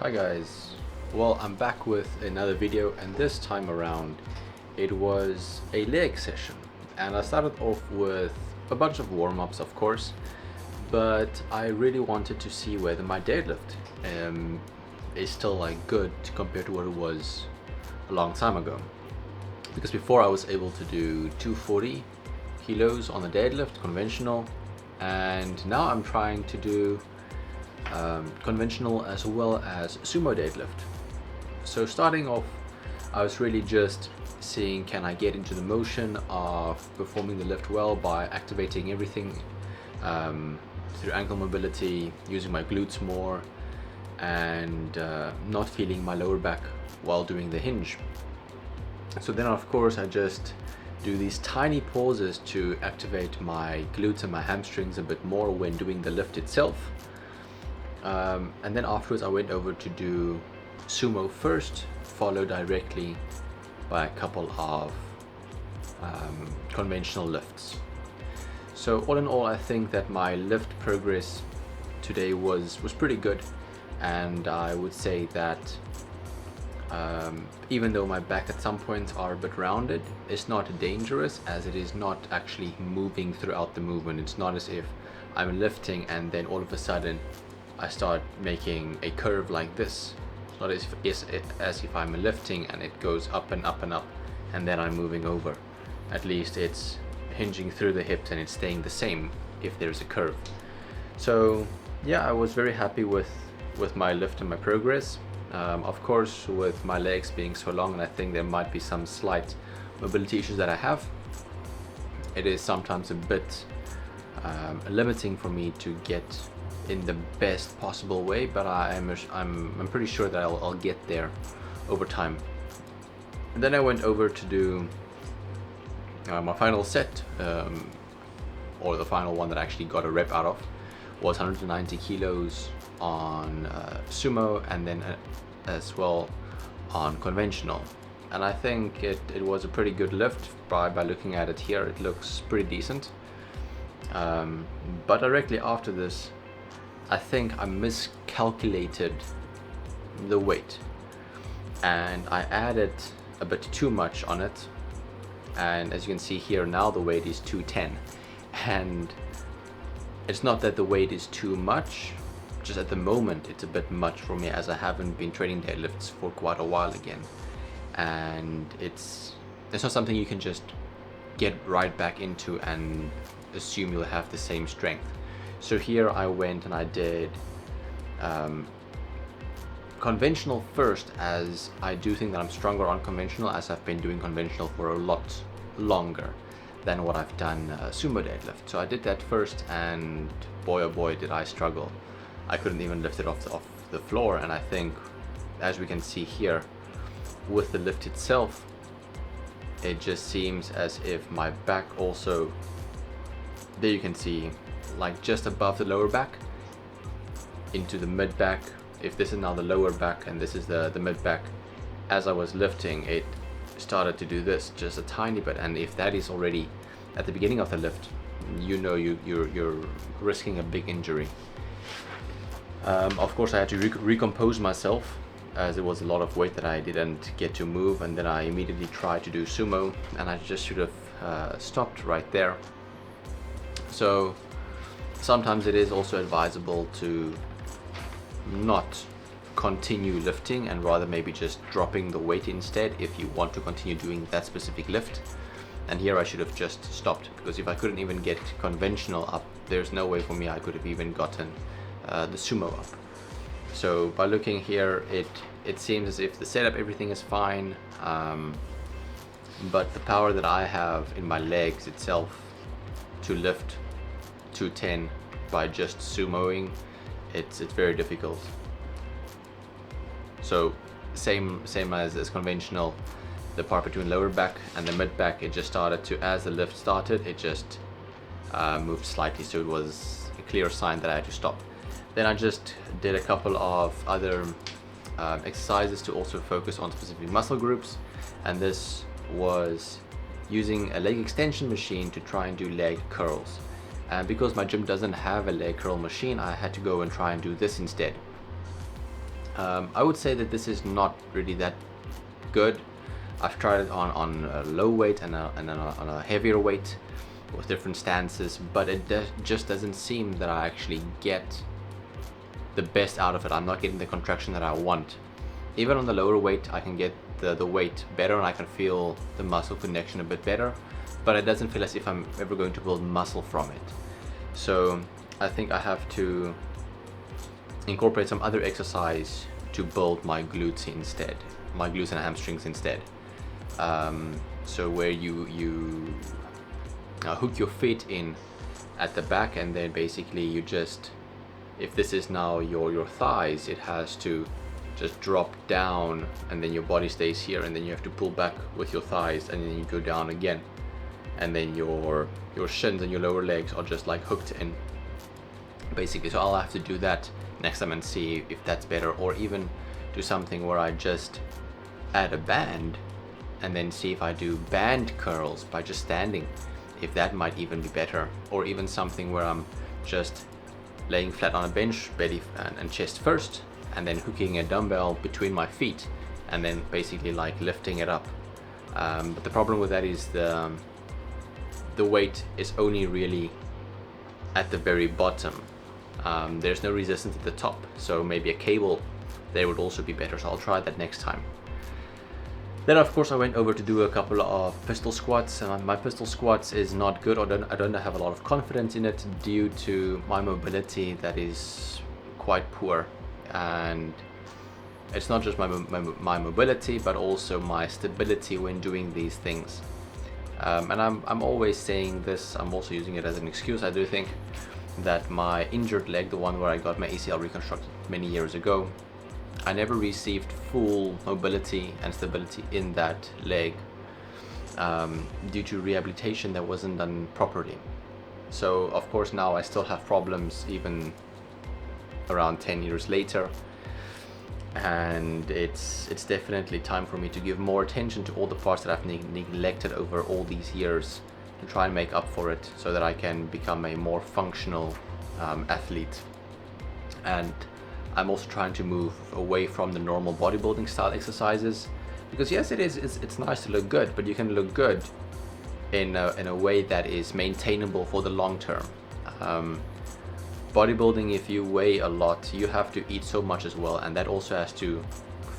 Hi guys, well I'm back with another video, and this time around it was a leg session, and I started off with a bunch of warm-ups of course, but I really wanted to see whether my deadlift is still like good compared to what it was a long time ago, because before I was able to do 240 kilos on the deadlift conventional, and now I'm trying to do conventional as well as sumo deadlift. So starting off, I was really just seeing, can I get into the motion of performing the lift well by activating everything through ankle mobility, using my glutes more, and not feeling my lower back while doing the hinge. So then of course I just do these tiny pauses to activate my glutes and my hamstrings a bit more when doing the lift itself. And then afterwards I went over to do sumo first, followed directly by a couple of conventional lifts. So all in all, I think that my lift progress today was pretty good, and I would say that even though my back at some points are a bit rounded, it's not dangerous, as it is not actually moving throughout the movement. It's not as if I'm lifting and then all of a sudden I start making a curve like this. It's not as if I'm lifting and it goes up and up and up and then I'm moving over. At least it's hinging through the hips and it's staying the same if there's a curve. So yeah, I was very happy with my lift and my progress. Of course, with my legs being so long, and I think there might be some slight mobility issues that I have, it is sometimes a bit limiting for me to get in the best possible way, but I'm pretty sure that I'll get there over time. And then I went over to do my final set, or the final one that I actually got a rep out of, was 190 kilos on sumo, and then as well on conventional. And I think it was a pretty good lift. By looking at it here, it looks pretty decent. But directly after this, I think I miscalculated the weight and I added a bit too much on it, and as you can see here now the weight is 210, and it's not that the weight is too much, just at the moment it's a bit much for me, as I haven't been training deadlifts for quite a while again, and it's not something you can just get right back into and assume you'll have the same strength. So here I went and I did conventional first, as I do think that I'm stronger on conventional, as I've been doing conventional for a lot longer than what I've done sumo deadlift. So I did that first, and boy oh boy did I struggle. I couldn't even lift it off the floor, and I think, as we can see here with the lift itself, it just seems as if my back also, there you can see, like just above the lower back into the mid back. If this is now the lower back and this is the mid back, as I was lifting it started to do this just a tiny bit, and if that is already at the beginning of the lift, you know you're risking a big injury. Of course I had to recompose myself, as it was a lot of weight that I didn't get to move, and then I immediately tried to do sumo, and I just should have stopped right there. So sometimes it is also advisable to not continue lifting and rather maybe just dropping the weight instead if you want to continue doing that specific lift. And here I should have just stopped, because if I couldn't even get conventional up, there's no way for me I could have even gotten the sumo up. So by looking here, it seems as if the setup, everything is fine, but the power that I have in my legs itself to lift 210 by just sumoing, it's very difficult. So same as conventional, the part between lower back and the mid back, it just started to, as the lift started, it just moved slightly, so it was a clear sign that I had to stop. Then I just did a couple of other exercises to also focus on specific muscle groups, and this was using a leg extension machine to try and do leg curls. And because my gym doesn't have a leg curl machine, I had to go and try and do this instead. I would say that this is not really that good. I've tried it on a low weight and then on a heavier weight with different stances, but it just doesn't seem that I actually get the best out of it. I'm not getting the contraction that I want. Even on the lower weight, I can get the weight better and I can feel the muscle connection a bit better, but it doesn't feel as if I'm ever going to build muscle from it. So I think I have to incorporate some other exercise to build my glutes instead, my glutes and hamstrings instead. So where you hook your feet in at the back, and then basically you just, if this is now your thighs, it has to just drop down, and then your body stays here, and then you have to pull back with your thighs, and then you go down again, and then your shins and your lower legs are just like hooked in basically. So I'll have to do that next time and see if that's better, or even do something where I just add a band and then see if I do band curls by just standing, if that might even be better, or even something where I'm just laying flat on a bench, belly and chest first, and then hooking a dumbbell between my feet, and then basically like lifting it up. But the problem with that is the weight is only really at the very bottom. There's no resistance at the top, so maybe a cable there would also be better, so I'll try that next time. Then of course I went over to do a couple of pistol squats, and my pistol squats is not good, or I don't have a lot of confidence in it due to my mobility that is quite poor. And it's not just my mobility, but also my stability when doing these things. And I'm always saying this, I'm also using it as an excuse. I do think that my injured leg, the one where I got my ACL reconstructed many years ago, I never received full mobility and stability in that leg due to rehabilitation that wasn't done properly. So of course now I still have problems even around 10 years later, and it's definitely time for me to give more attention to all the parts that I've neglected over all these years, to try and make up for it, so that I can become a more functional athlete. And I'm also trying to move away from the normal bodybuilding style exercises, because yes, it's nice to look good, but you can look good in a way that is maintainable for the long term. Bodybuilding, if you weigh a lot, you have to eat so much as well, and that also has to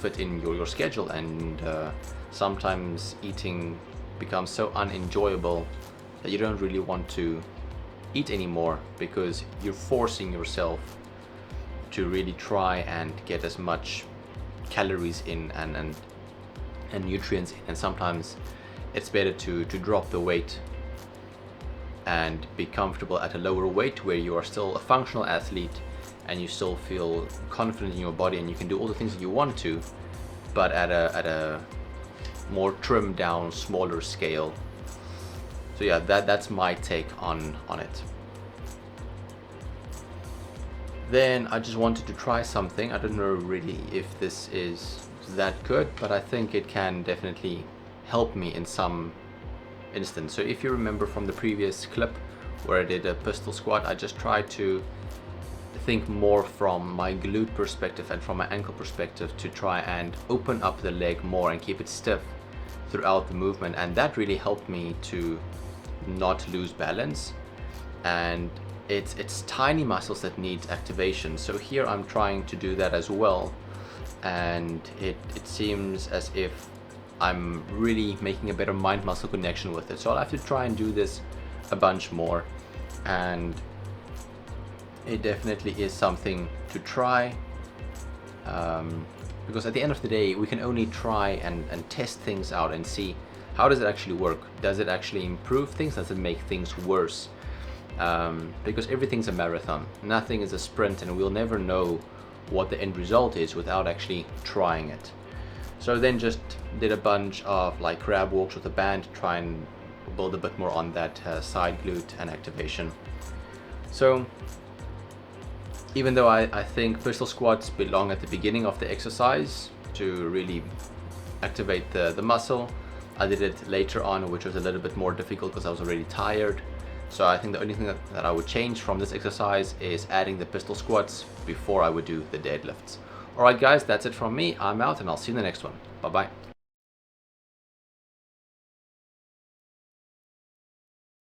fit in your schedule, and sometimes eating becomes so unenjoyable that you don't really want to eat anymore, because you're forcing yourself to really try and get as much calories in and nutrients in, and sometimes it's better to drop the weight and be comfortable at a lower weight where you are still a functional athlete and you still feel confident in your body and you can do all the things that you want to, but at a more trimmed down, smaller scale. So yeah, that's my take on it. Then I just wanted to try something. I don't know really if this is that good, but I think it can definitely help me in some instance. So if you remember from the previous clip where I did a pistol squat, I just tried to think more from my glute perspective and from my ankle perspective to try and open up the leg more and keep it stiff throughout the movement, and that really helped me to not lose balance. And it's tiny muscles that need activation, so here I'm trying to do that as well, and it seems as if I'm really making a better mind muscle connection with it. So I'll have to try and do this a bunch more, and it definitely is something to try, because at the end of the day we can only try and test things out and see how does it actually work. Does it actually improve things? Does it make things worse? Because everything's a marathon, nothing is a sprint, and we'll never know what the end result is without actually trying it. So then just did a bunch of like crab walks with a band to try and build a bit more on that side glute and activation. So even though I think pistol squats belong at the beginning of the exercise to really activate the muscle, I did it later on, which was a little bit more difficult because I was already tired. So I think the only thing that I would change from this exercise is adding the pistol squats before I would do the deadlifts. Alright guys, that's it from me. I'm out and I'll see you in the next one. Bye bye.